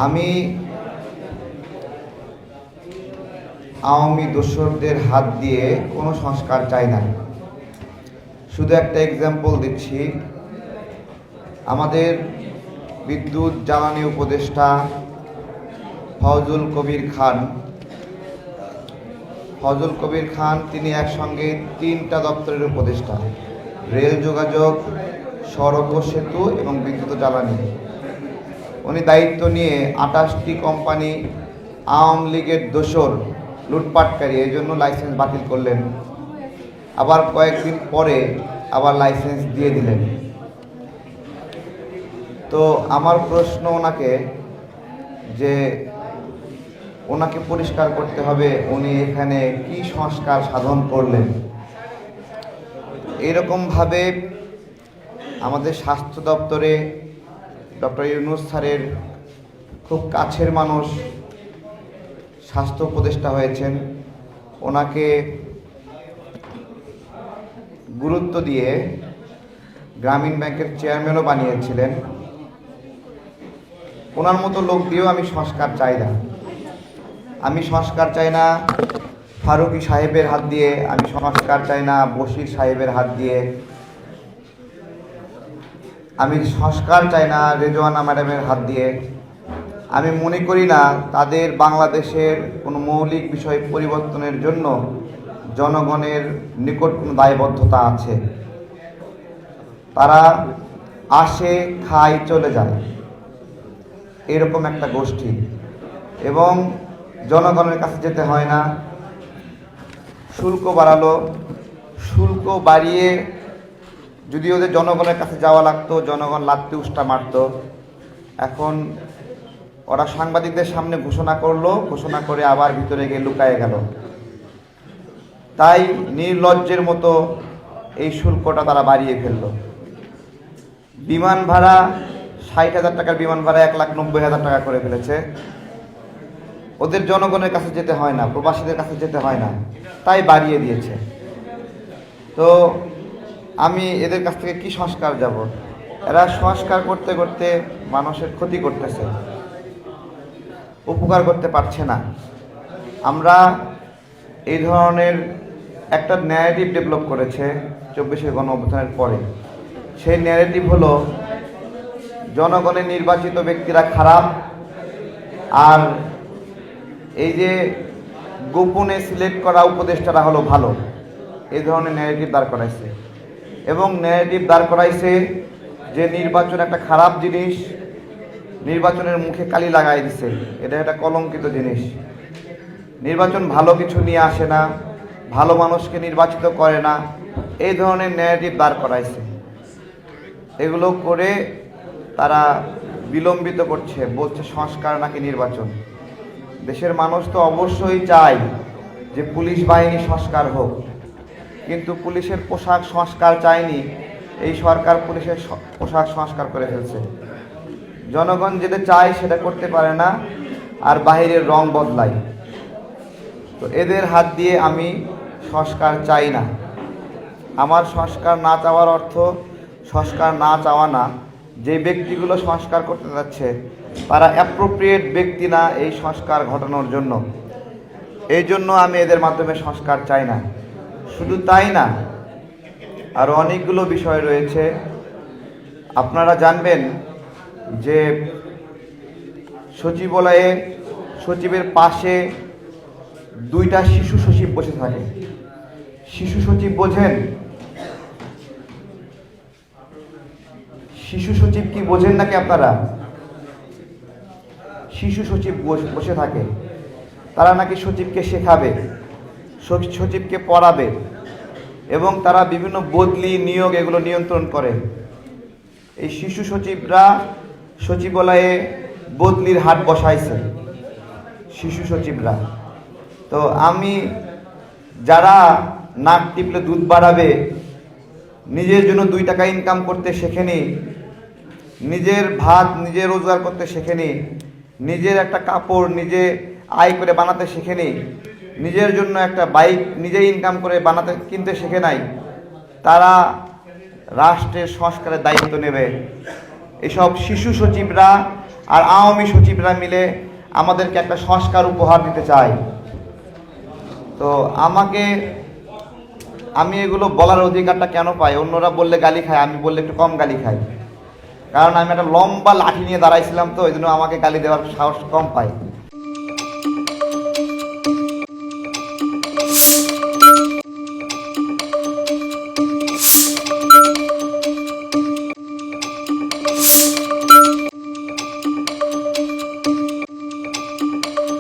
আমি আওয়ামী দোসরদের হাত দিয়ে কোনো সংস্কার চাই না। শুধু একটা এক্সাম্পল দিচ্ছি। আমাদের বিদ্যুৎ জ্বালানি উপদেষ্টা ফজল কবির খান তিনি একসঙ্গে 3টা দপ্তরের উপদেষ্টা, রেল যোগাযোগ, সড়ক ও সেতু এবং বিদ্যুৎ ও জ্বালানি। উনি দায়িত্ব নিয়ে 28টি কোম্পানি আওয়ামী লীগের দোসর লুটপাটকারী, এই জন্য লাইসেন্স বাতিল করলেন। আবার কয়েকদিন পরে আবার লাইসেন্স দিয়ে দিলেন। তো আমার প্রশ্ন ওনাকে ওনাকে পরিষ্কার করতে হবে উনি এখানে কি সংস্কার সাধন করলেন। এইরকমভাবে আমাদের স্বাস্থ্য দপ্তরে ডক্টর ইউনূস স্যারের খুব কাছের মানুষ স্বাস্থ্য উপদেষ্টা হয়েছেন। ওনাকে গুরুত্ব দিয়ে গ্রামীণ ব্যাংকের চেয়ারম্যানও বানিয়েছিলেন। ওনার মতো লোক দিয়েও আমি সংস্কার চাই না। আমি সংস্কার চাই না ফারুকী সাহেবের হাত দিয়ে, আমি সংস্কার চাই না বশির সাহেবের হাত দিয়ে, আমি সংস্কার চাই না রেজওয়ানা ম্যাডামের হাত দিয়ে। আমি মনে করি না তাদের বাংলাদেশের কোনো মৌলিক বিষয় পরিবর্তনের জন্য জনগণের নিকট কোনো দায়বদ্ধতা আছে। তারা আসে, খায়, চলে যায়, এরকম একটা গোষ্ঠী, এবং জনগণের কাছে যেতে হয় না। শুল্ক বাড়ালো, শুল্ক বাড়িয়ে যদি ওদের জনগণের কাছে যাওয়া লাগতো, জনগণ লাত্তি উষ্টা মারত। এখন ওরা সাংবাদিকদের সামনে ঘোষণা করলো, ঘোষণা করে আবার ভিতরে গিয়ে লুকায়ে গেল। তাই নির্লজ্জের মতো এই শুল্কটা তারা বাড়িয়ে ফেললো। বিমান ভাড়া 60,000 টাকার বিমান ভাড়া 1,90,000 টাকা করে ফেলেছে। ওদের জনগণের কাছে যেতে হয় না, প্রবাসীদের কাছে যেতে হয় না, তাই বাড়িয়ে দিয়েছে। তো আমি এদের কাছ থেকে কি সংস্কার যাব? এরা সংস্কার করতে করতে মানুষের ক্ষতি করতেছে, উপকার করতে পারছে না। আমরা এই ধরনের একটা ন্যারেটিভ ডেভেলপ করেছে 24-এর গণঅভ্যুত্থানের পরে। সেই ন্যারেটিভ হলো জনগণের নির্বাচিত ব্যক্তিরা খারাপ, আর এই যে গোপনে সিলেক্ট করা উপদেষ্টারা হলো ভালো। এই ধরনের ন্যারেটিভ দাঁড় করাইছে, এবং ন্যারেটিভ দাঁড় করাইছে যে নির্বাচন একটা খারাপ জিনিস, নির্বাচনের মুখে কালি লাগাই দিছে, এটা একটা কলঙ্কিত জিনিস। নির্বাচন ভালো কিছু নিয়ে আসে না, ভালো মানুষকে নির্বাচিত করে না, এই ধরনের ন্যারেটিভ দাঁড় করাইছে। এগুলো করে তারা বিলম্বিত করছে, বলছে সংস্কার নাকি নির্বাচন। দেশের মানুষ তো অবশ্যই চায় যে পুলিশ বাহিনী সংস্কার হোক, কিন্তু পুলিশের পোশাক সংস্কার চায়নি, এই সরকার পুলিশের পোশাক সংস্কার করে ফেলছে। জনগণ যেটা চায় সেটা করতে পারে না, আর বাহিরের রং বদলায়। তো এদের হাত দিয়ে আমি সংস্কার চাই না। আমার সংস্কার না চাওয়ার অর্থ সংস্কার না চাওয়া না। যে ব্যক্তিগুলো সংস্কার করতে যাচ্ছে তারা অ্যাপ্রোপ্রিয়েট ব্যক্তি না এই সংস্কার ঘটানোর জন্য। এই জন্য আমি এদের মাধ্যমে সংস্কার চাই না। শুধু তাই না, আরও অনেকগুলো বিষয় রয়েছে। আপনারা জানবেন যে সচিবালয়ে সচিবের পাশে 2টা শিশু সচিব বসে থাকে। শিশু সচিব বোঝেন? শিশু সচিব কি বোঝেন নাকি আপনারা? শিশু সচিব বসে থাকে, তারা নাকি সচিবকে শেখাবে, সচিবকে পড়াবে, এবং তারা বিভিন্ন বদলি, নিয়োগ এগুলো নিয়ন্ত্রণ করে। এই শিশু সচিবরা সচিবালয়ে বদলির হাট বসাইছে, শিশু সচিবরা। তো আমি যারা নাক টিপলে দুধ বাড়াবে, নিজের জন্য 2 টাকা ইনকাম করতে শেখেনি, নিজের ভাত নিজে রোজগার করতে শেখেনি, নিজের একটা কাপড় নিজে আয় করে বানাতে শেখেনি, নিজের জন্য একটা বাইক নিজে ইনকাম করে কিনতে শেখে নাই, তারা রাষ্ট্রের সংস্কারের দায়িত্ব নেবে। এসব শিশু সচিবরা আর আওয়ামী সচিবরা মিলে আমাদেরকে একটা সংস্কার উপহার দিতে চায়। তো আমি এগুলো বলার অধিকারটা কেন পাই? অন্যরা বললে গালি খায়, আমি বললে একটু কম গালি খাই, কারণ আমি একটা লম্বা লাঠি নিয়ে দাঁড়াইছিলাম, তো এই জন্য আমাকে গালি দেওয়ার সাহস কম পাই।